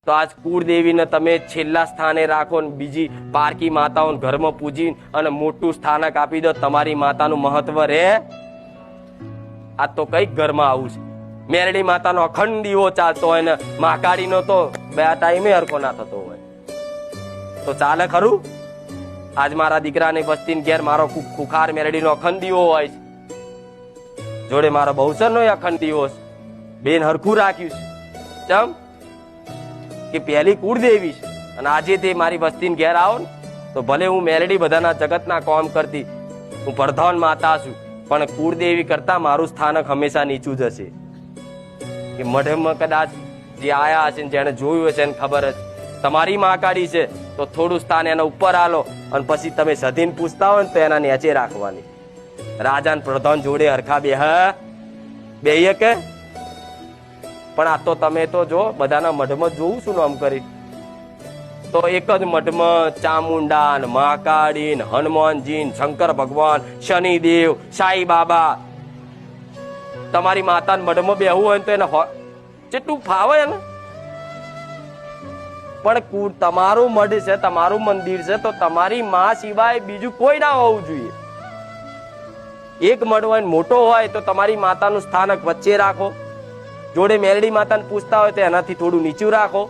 તો આજ કુળદેવીને તમે છેલ્લા સ્થાને રાખો ને બીજી પારકી માતાઓને ઘરમાં પૂજી અને મોટું સ્થાનક આપી દો, તમારી માતાનું મહત્વ રહે? આ તો કઈક ઘરમાં આવું છે. મેરડી માતાનો અખંડ દીવો ચાલતો હોય ને મહાકાળીનો તો બે ટાઈમે હરખો ના થતો હોય તો ચાલે ખરું? આજ મારા દીકરાની વસ્તીને ઘેર મારો ખુખાર મેરડીનો અખંડ દીવો હોય છે, જોડે મારા બહુસરનો અખંડ દીવો છે, બેન હરખું રાખ્યું છે. ચમ કે પહેલી કુળદેવી છે અને આજે તે મારી વસ્તીને ઘેર આવો ને તો ભલે હું મેરડી બધાના જગતના કામ કરતી, હું પ્રધાન માતા છું, પણ કુળદેવી કરતા મારું સ્થાનક હંમેશા નીચું જ હશે. કે મઢમાં કદાચ જે આયા હશે ને જેને જોયું હશે એને ખબર હશે, તમારી મહાકાળી છે તો થોડું સ્થાન એના ઉપર આલો અને પછી તમે સધીને પૂછતા હોય ને તો એના નીચે રાખવાની. રાજા પ્રધાન જોડે હરખા બેહીએ કે? પણ આ તો તમે તો જો બધાના મઢમાં જોવું છું નામ કરી, તો એક જ મઢમાં ચામુંડા ને મહાકાળી ને હનુમાનજી ને શંકર ભગવાન, શનિદેવ, સાઈ બાબા, તમારી માતાના મઢમાં બેહવું હોય તો એને જેટલું ફાવે ને. પણ તમારું મઢ છે, તમારું મંદિર છે તો તમારી માં સિવાય બીજું કોઈ ના હોવું જોઈએ. એક મઢ હોય મોટો હોય તો તમારી માતાનું સ્થાનક વચ્ચે રાખો, જોડે મેરડી માતાને પૂછતા હોય તો એનાથી થોડું નીચું રાખો.